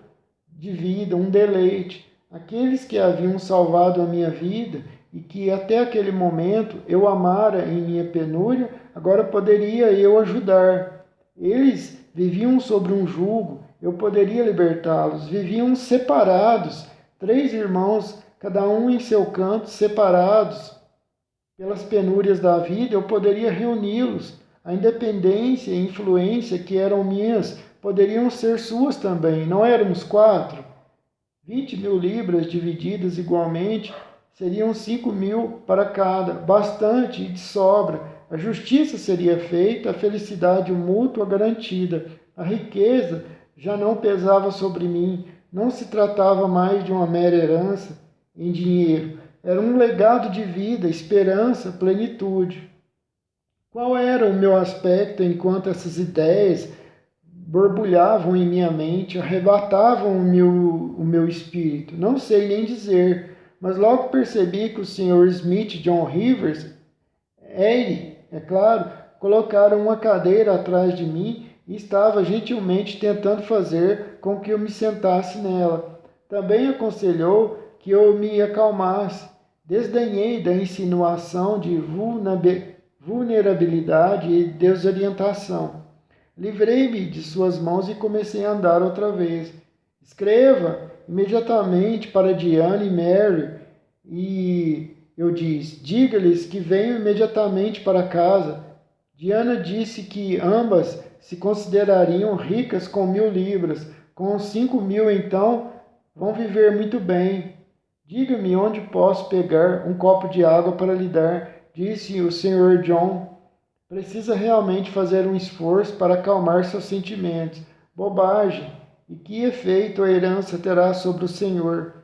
de vida, um deleite. Aqueles que haviam salvado a minha vida e que até aquele momento eu amara em minha penúria, agora poderia eu ajudar. Eles viviam sob um jugo, eu poderia libertá-los. Viviam separados, três irmãos, cada um em seu canto, separados pelas penúrias da vida, eu poderia reuni-los. A independência e influência que eram minhas poderiam ser suas também. Não éramos quatro? 20.000 libras divididas igualmente seriam 5.000 para cada, bastante e de sobra. A justiça seria feita, a felicidade mútua garantida. A riqueza já não pesava sobre mim, não se tratava mais de uma mera herança em dinheiro. Era um legado de vida, esperança, plenitude. Qual era o meu aspecto enquanto essas ideias borbulhavam em minha mente, arrebatavam o meu espírito? Não sei nem dizer, mas logo percebi que o Sr. Smith e John Rivers, ele, é claro, colocaram uma cadeira atrás de mim e estava gentilmente tentando fazer com que eu me sentasse nela. Também aconselhou que eu me acalmasse. Desdenhei da insinuação de vulnerabilidade e desorientação. Livrei-me de suas mãos e comecei a andar outra vez. Escreva imediatamente para Diane e Mary e eu disse, diga-lhes que venham imediatamente para casa. Diana disse que ambas se considerariam ricas com 1.000 libras. Com 5.000, então, vão viver muito bem. Diga-me onde posso pegar um copo de água para lhe dar, disse o Sr. John. Precisa realmente fazer um esforço para acalmar seus sentimentos. Bobagem! E que efeito a herança terá sobre o senhor?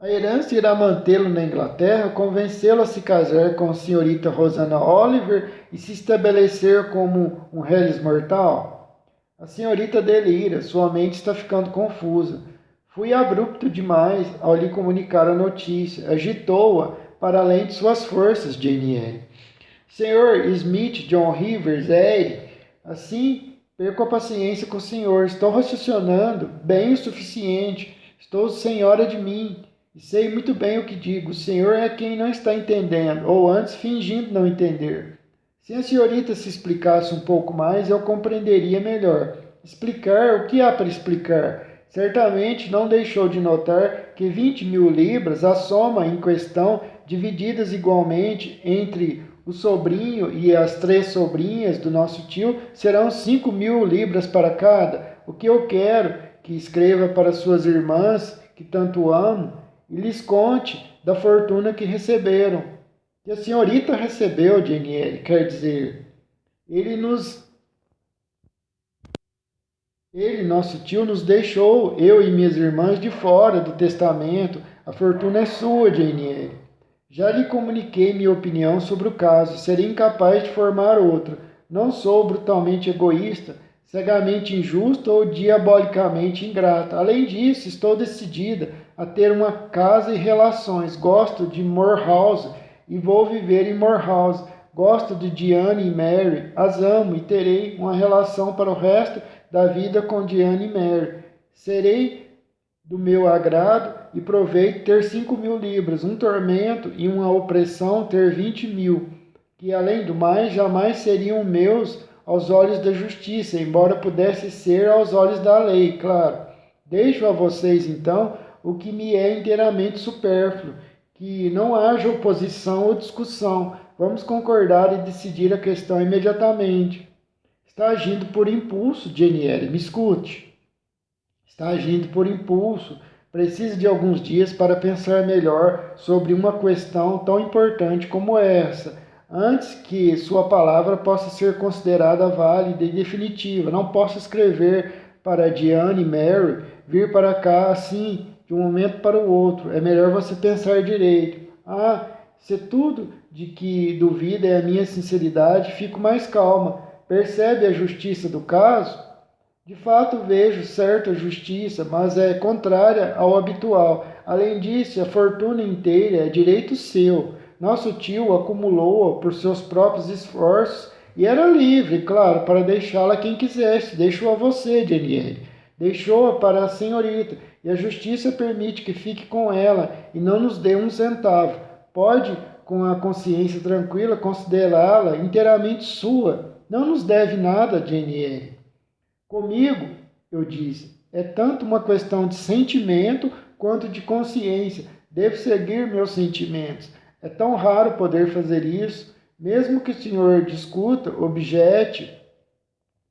A herança irá mantê-lo na Inglaterra, convencê-lo a se casar com a senhorita Rosanna Oliver e se estabelecer como um Hellis mortal? A senhorita delira, sua mente está ficando confusa. Fui abrupto demais ao lhe comunicar a notícia. Agitou-a para além de suas forças, Jane Eyre. Sr. Smith, John Rivers, Eyre, assim perco a paciência com o senhor. Estou raciocinando bem o suficiente. Estou senhora de mim e sei muito bem o que digo. O senhor é quem não está entendendo, ou antes fingindo não entender. Se a senhorita se explicasse um pouco mais, eu compreenderia melhor. Explicar? O que há para explicar? Certamente não deixou de notar que 20.000 libras, a soma em questão, divididas igualmente entre o sobrinho e as 3 sobrinhas do nosso tio, serão 5.000 libras para cada. O que eu quero que escreva para suas irmãs, que tanto amo, e lhes conte da fortuna que receberam. Que a senhorita recebeu, Jane Eyre, quer dizer, nosso tio, nos deixou, eu e minhas irmãs, de fora do testamento. A fortuna é sua, Jane Eyre. Já lhe comuniquei minha opinião sobre o caso. Seria incapaz de formar outra. Não sou brutalmente egoísta, cegamente injusta ou diabolicamente ingrata. Além disso, estou decidida a ter uma casa e relações. Gosto de Moor House e vou viver em Moor House. Gosto de Diane e Mary. As amo e terei uma relação para o resto da vida com Diane e Mary. Serei do meu agrado e proveito ter 5.000 libras, um tormento e uma opressão ter 20.000, que além do mais jamais seriam meus aos olhos da justiça, embora pudesse ser aos olhos da lei, claro. Deixo a vocês então o que me é inteiramente supérfluo, que não haja oposição ou discussão. Vamos concordar e decidir a questão imediatamente. Está agindo por impulso, Jane Eyre, me escute. Está agindo por impulso. Precisa de alguns dias para pensar melhor sobre uma questão tão importante como essa. antes que sua palavra possa ser considerada válida e definitiva. Não posso escrever para Diane e Mary vir para cá assim, de um momento para o outro. É melhor você pensar direito. Ah, se tudo de que duvida é a minha sinceridade, fico mais calma. Percebe a justiça do caso? De fato, vejo certa justiça, mas é contrária ao habitual. Além disso, a fortuna inteira é direito seu. Nosso tio acumulou-a por seus próprios esforços e era livre, claro, para deixá-la a quem quisesse. Deixou a você, Daniele. Deixou-a para a senhorita, e a justiça permite que fique com ela e não nos dê um centavo. Pode, com a consciência tranquila, considerá-la inteiramente sua. Não nos deve nada, Daniele. Comigo, eu disse, é tanto uma questão de sentimento quanto de consciência. Devo seguir meus sentimentos. É tão raro poder fazer isso. Mesmo que o senhor discuta, objete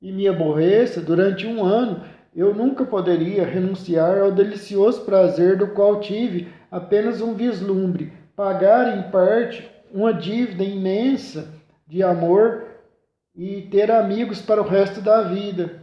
e me aborreça durante um ano, eu nunca poderia renunciar ao delicioso prazer do qual tive apenas um vislumbre, pagar em parte uma dívida imensa de amor e ter amigos para o resto da vida.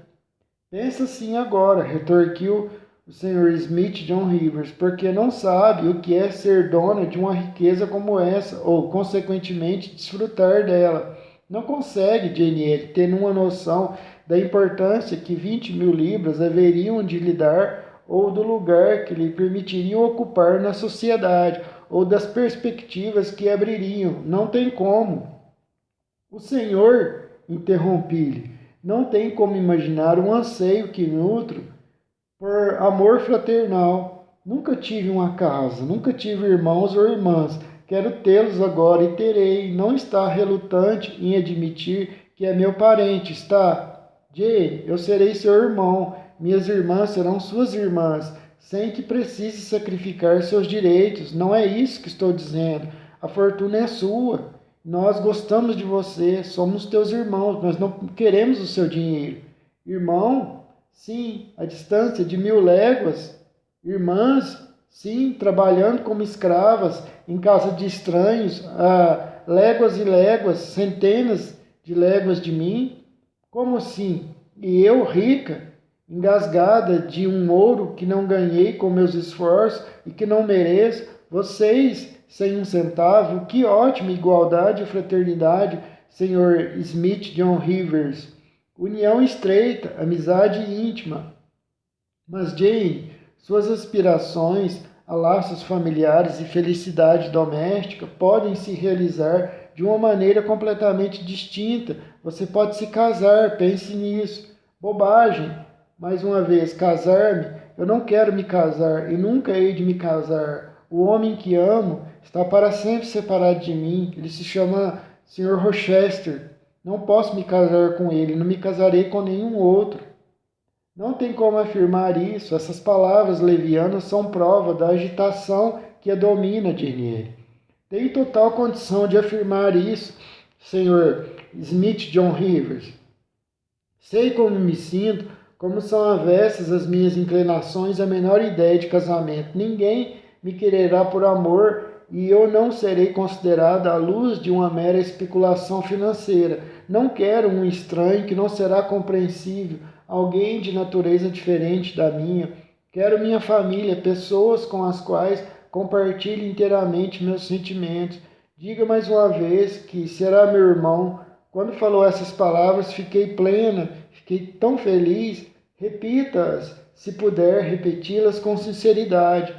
Pensa assim agora, retorquiu o Sr. Smith John Rivers, porque não sabe o que é ser dona de uma riqueza como essa, ou, consequentemente, desfrutar dela. Não consegue, Daniele, ter uma noção da importância que 20.000 libras haveriam de lhe dar, ou do lugar que lhe permitiriam ocupar na sociedade, ou das perspectivas que abririam. Não tem como. O senhor, interrompi-lhe, não tem como imaginar um anseio que nutro por amor fraternal. Nunca tive uma casa, nunca tive irmãos ou irmãs. Quero tê-los agora e terei. Não está relutante em admitir que é meu parente, está? Jane, eu serei seu irmão. Minhas irmãs serão suas irmãs, sem que precise sacrificar seus direitos. Não é isso que estou dizendo. A fortuna é sua. Nós gostamos de você, somos teus irmãos, mas não queremos o seu dinheiro. Irmão? Sim, a distância de 1.000 léguas. Irmãs? Sim, trabalhando como escravas em casa de estranhos, a léguas e léguas, centenas de léguas de mim. Como assim? E eu, rica, engasgada de um ouro que não ganhei com meus esforços e que não mereço, vocês sem um centavo? Que ótima igualdade e fraternidade, Sr. Smith John Rivers. União estreita, amizade íntima. Mas, Jane, suas aspirações a laços familiares e felicidade doméstica podem se realizar de uma maneira completamente distinta. Você pode se casar, pense nisso. Bobagem. Mais uma vez, casar-me? Eu não quero me casar e nunca hei de me casar. O homem que amo está para sempre separado de mim. Ele se chama Sr. Rochester. Não posso me casar com ele, não me casarei com nenhum outro. Não tem como afirmar isso. Essas palavras levianas são prova da agitação que a domina, Daniele. Tenho total condição de afirmar isso, Sr. Smith John Rivers. Sei como me sinto, como são avessas as minhas inclinações à menor ideia de casamento. Ninguém me quererá por amor e eu não serei considerada à luz de uma mera especulação financeira. Não quero um estranho que não será compreensível, alguém de natureza diferente da minha. Quero minha família, pessoas com as quais compartilhe inteiramente meus sentimentos. Diga mais uma vez que será meu irmão. Quando falou essas palavras, fiquei plena, fiquei tão feliz. Repita-as, se puder repeti-las com sinceridade.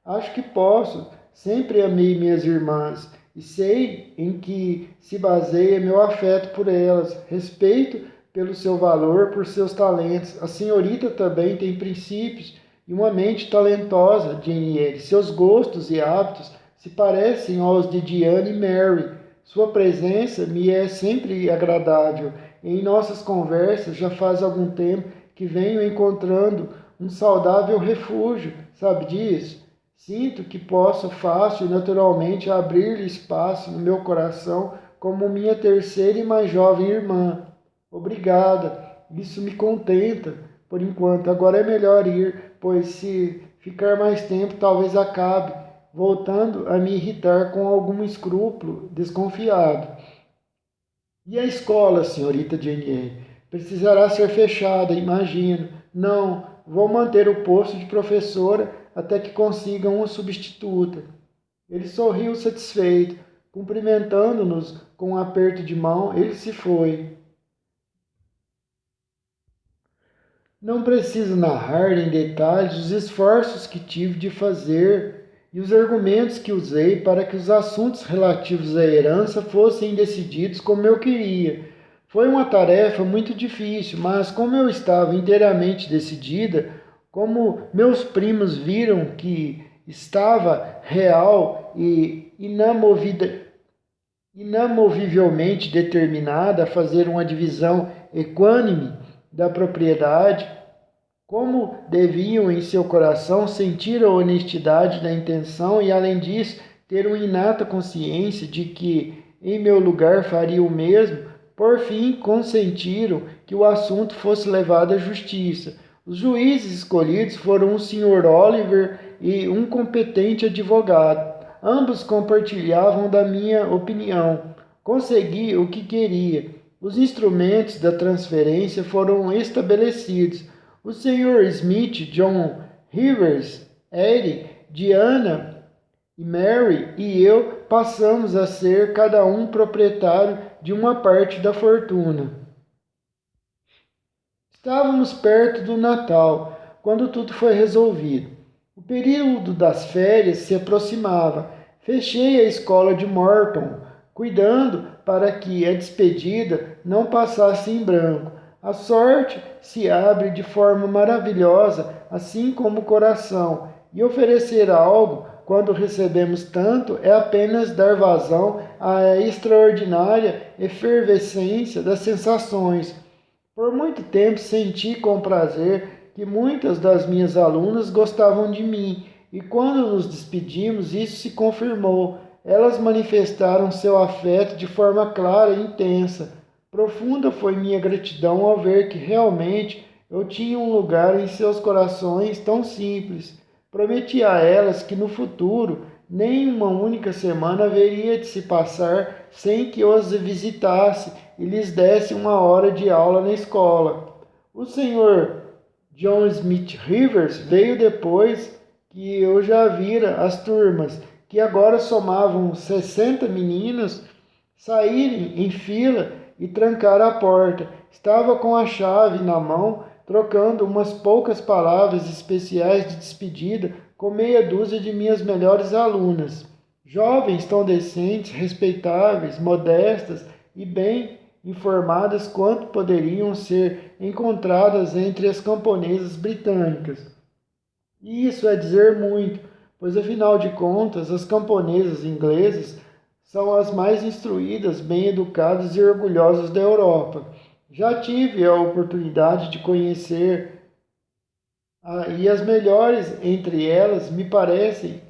Acho que posso. Sempre amei minhas irmãs e sei em que se baseia meu afeto por elas. Respeito pelo seu valor, por seus talentos. A senhorita também tem princípios e uma mente talentosa, Jane. Seus gostos e hábitos se parecem aos de Diane e Mary. Sua presença me é sempre agradável. Em nossas conversas já faz algum tempo que venho encontrando um saudável refúgio. Sabe disso? Sinto que posso fácil e naturalmente abrir-lhe espaço no meu coração como minha terceira e mais jovem irmã. Obrigada, isso me contenta por enquanto. Agora é melhor ir, pois se ficar mais tempo talvez acabe voltando a me irritar com algum escrúpulo desconfiado. E a escola, senhorita Jane Eyre? Precisará ser fechada, imagino. Não, vou manter o posto de professora até que consigam uma substituta. Ele sorriu satisfeito. Cumprimentando-nos com um aperto de mão, ele se foi. Não preciso narrar em detalhes os esforços que tive de fazer e os argumentos que usei para que os assuntos relativos à herança fossem decididos como eu queria. Foi uma tarefa muito difícil, mas como eu estava inteiramente decidida, como meus primos viram que estava real e inamovivelmente determinada a fazer uma divisão equânime da propriedade, como deviam em seu coração sentir a honestidade da intenção e, além disso, ter uma inata consciência de que em meu lugar faria o mesmo, por fim consentiram que o assunto fosse levado à justiça. Os juízes escolhidos foram o Sr. Oliver e um competente advogado. Ambos compartilhavam da minha opinião. Consegui o que queria. Os instrumentos da transferência foram estabelecidos. O Sr. Smith, John Rivers, Eddie, Diana e Mary e eu passamos a ser cada um proprietário de uma parte da fortuna. Estávamos perto do Natal, quando tudo foi resolvido. O período das férias se aproximava. Fechei a escola de Morton, cuidando para que a despedida não passasse em branco. A sorte se abre de forma maravilhosa, assim como o coração, e oferecer algo, quando recebemos tanto, é apenas dar vazão à extraordinária efervescência das sensações. Por muito tempo senti com prazer que muitas das minhas alunas gostavam de mim, e quando nos despedimos, isso se confirmou. Elas manifestaram seu afeto de forma clara e intensa. Profunda foi minha gratidão ao ver que realmente eu tinha um lugar em seus corações tão simples. Prometi a elas que no futuro nem uma única semana haveria de se passar sem que eu as visitasse e lhes desse uma hora de aula na escola. O senhor John Smith Rivers veio depois que eu já vira as turmas, que agora somavam 60 meninas, saírem em fila e trancar a porta. Estava com a chave na mão, trocando umas poucas palavras especiais de despedida com meia dúzia de minhas melhores alunas. Jovens tão decentes, respeitáveis, modestas e bem informadas quanto poderiam ser encontradas entre as camponesas britânicas. E isso é dizer muito, pois afinal de contas, as camponesas inglesas são as mais instruídas, bem educadas e orgulhosas da Europa. Já tive a oportunidade de conhecer e as melhores entre elas me parecem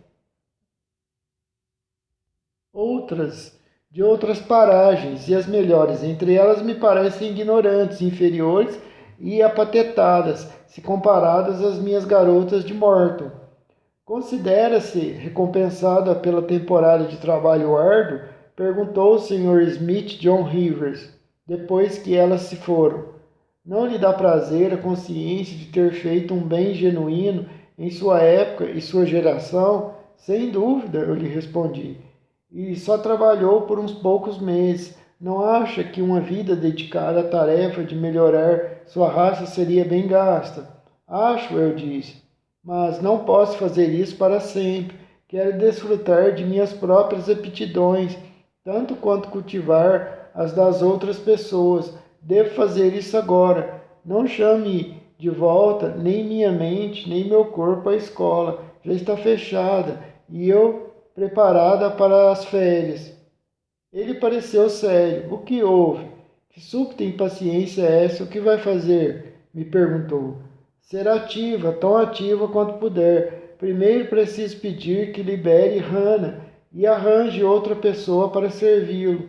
outras de outras paragens, e as melhores entre elas me parecem ignorantes, inferiores e apatetadas, se comparadas às minhas garotas de Morton. Considera-se recompensada pela temporada de trabalho árduo? Perguntou o Sr. Smith John Rivers, depois que elas se foram. Não lhe dá prazer a consciência de ter feito um bem genuíno em sua época e sua geração? Sem dúvida, eu lhe respondi. E só trabalhou por uns poucos meses. Não acha que uma vida dedicada à tarefa de melhorar sua raça seria bem gasta? Acho, eu disse, mas não posso fazer isso para sempre. Quero desfrutar de minhas próprias aptidões, tanto quanto cultivar as das outras pessoas. Devo fazer isso agora. Não chame de volta nem minha mente, nem meu corpo à escola. Já está fechada e eu preparada para as férias. Ele pareceu sério. O que houve? Que súbita impaciência é essa? O que vai fazer? Me perguntou. Ser ativa, tão ativa quanto puder. Primeiro preciso pedir que libere Hannah e arranje outra pessoa para servi-lo.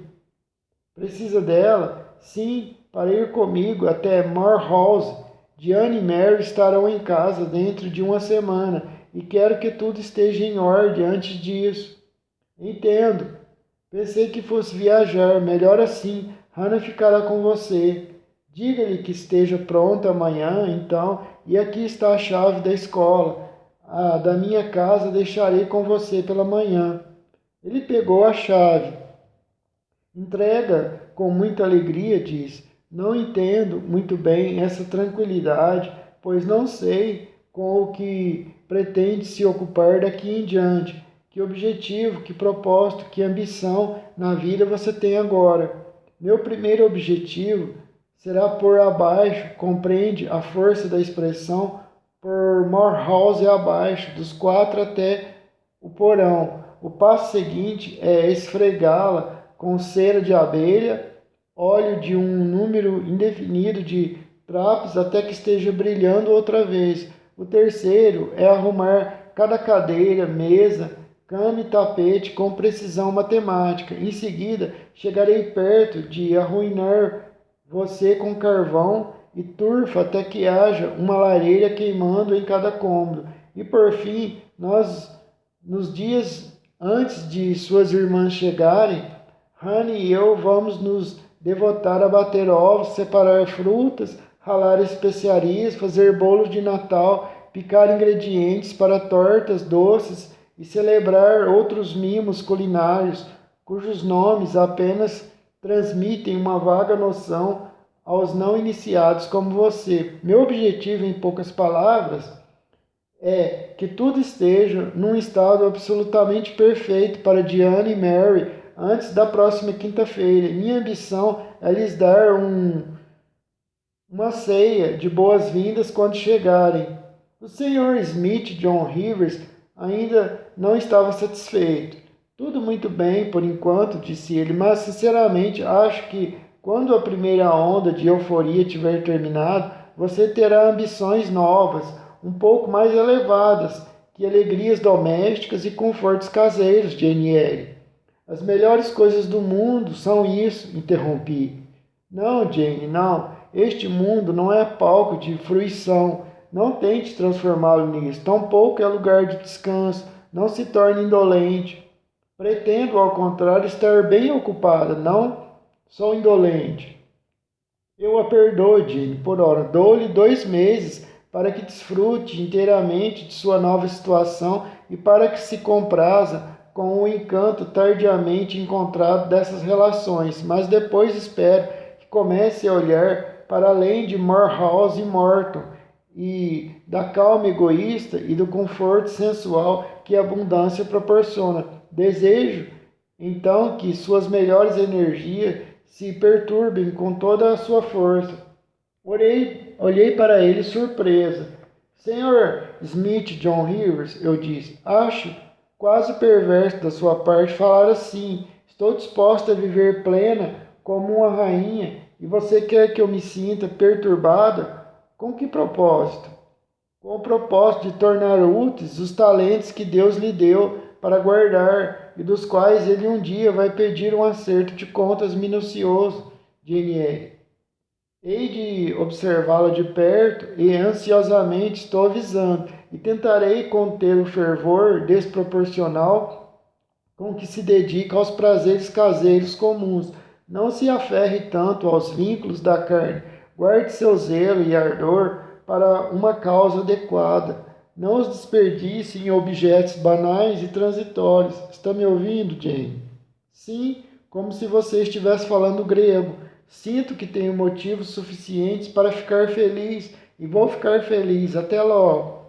Precisa dela? Sim, para ir comigo até Morehouse. Diane e Mary estarão em casa dentro de uma semana e quero que tudo esteja em ordem antes disso. Entendo. Pensei que fosse viajar, melhor assim. Hannah ficará com você. Diga-lhe que esteja pronta amanhã, então, e aqui está a chave da escola. A da minha casa deixarei com você pela manhã. Ele pegou a chave. Entrega com muita alegria, diz. Não entendo muito bem essa tranquilidade, pois não sei com o que pretende se ocupar daqui em diante. Que objetivo, que propósito, que ambição na vida você tem agora? Meu primeiro objetivo será por abaixo, compreende a força da expressão, por Morehouse abaixo, dos 4 até o porão. O passo seguinte é esfregá-la com cera de abelha, óleo de um número indefinido de trapos até que esteja brilhando outra vez. O terceiro é arrumar cada cadeira, mesa, cama e tapete com precisão matemática. Em seguida, chegarei perto de arruinar você com carvão e turfa até que haja uma lareira queimando em cada cômodo. E por fim, nos dias antes de suas irmãs chegarem, Hannah e eu vamos nos devotar a bater ovos, separar frutas, ralar especiarias, fazer bolos de Natal, picar ingredientes para tortas doces e celebrar outros mimos culinários, cujos nomes apenas transmitem uma vaga noção aos não iniciados como você. Meu objetivo, em poucas palavras, é que tudo esteja num estado absolutamente perfeito para Diana e Mary antes da próxima quinta-feira. Minha ambição é lhes dar uma ceia de boas-vindas quando chegarem. O Sr. Smith John Rivers ainda não estava satisfeito. Tudo muito bem por enquanto, disse ele, mas sinceramente acho que quando a primeira onda de euforia tiver terminado, você terá ambições novas, um pouco mais elevadas que alegrias domésticas e confortos caseiros, Jane Eyre. As melhores coisas do mundo são isso, interrompi. Não, Jane, não. Este mundo não é palco de fruição. Não tente transformá-lo nisso. Tampouco é lugar de descanso. Não se torne indolente. Pretendo, ao contrário, estar bem ocupada. Não sou indolente. Eu a perdoo, Jane, por ora. Dou-lhe 2 meses para que desfrute inteiramente de sua nova situação e para que se compraza com o encanto tardiamente encontrado dessas relações, mas depois espero que comece a olhar para além de Morehouse e Morton e da calma egoísta e do conforto sensual que a abundância proporciona. Desejo, então, que suas melhores energias se perturbem com toda a sua força. Olhei para ele surpresa. Senhor Smith John Rivers, eu disse, acho quase perverso da sua parte falar assim. Estou disposta a viver plena como uma rainha e você quer que eu me sinta perturbada? Com que propósito? Com o propósito de tornar úteis os talentos que Deus lhe deu para guardar e dos quais ele um dia vai pedir um acerto de contas minucioso, Jane Eyre. Hei de observá-la de perto e ansiosamente estou avisando, e tentarei conter o fervor desproporcional com que se dedica aos prazeres caseiros comuns. Não se aferre tanto aos vínculos da carne. Guarde seu zelo e ardor para uma causa adequada. Não os desperdice em objetos banais e transitórios. Está me ouvindo, Jane? Sim, como se você estivesse falando grego. Sinto que tenho motivos suficientes para ficar feliz e vou ficar feliz. Até logo.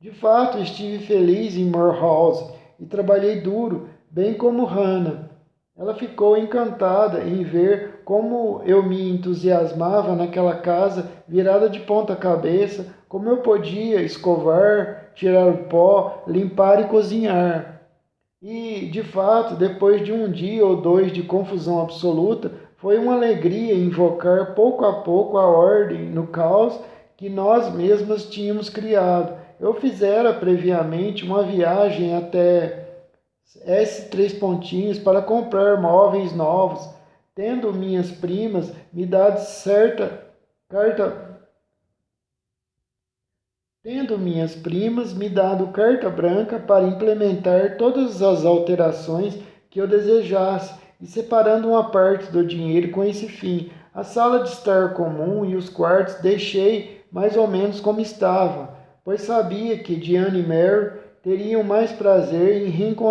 De fato, estive feliz em Morehouse e trabalhei duro, bem como Hannah. Ela ficou encantada em ver como eu me entusiasmava naquela casa virada de ponta cabeça, como eu podia escovar, tirar o pó, limpar e cozinhar. E, de fato, depois de um dia ou dois de confusão absoluta, foi uma alegria invocar pouco a pouco a ordem no caos que nós mesmas tínhamos criado. Eu fizera previamente uma viagem até S3 pontinhos para comprar móveis novos, tendo minhas primas me dado carta carta branca para implementar todas as alterações que eu desejasse, e separando uma parte do dinheiro com esse fim. A sala de estar comum e os quartos deixei mais ou menos como estava, pois sabia que Diane e Mary teriam mais prazer em reencontrar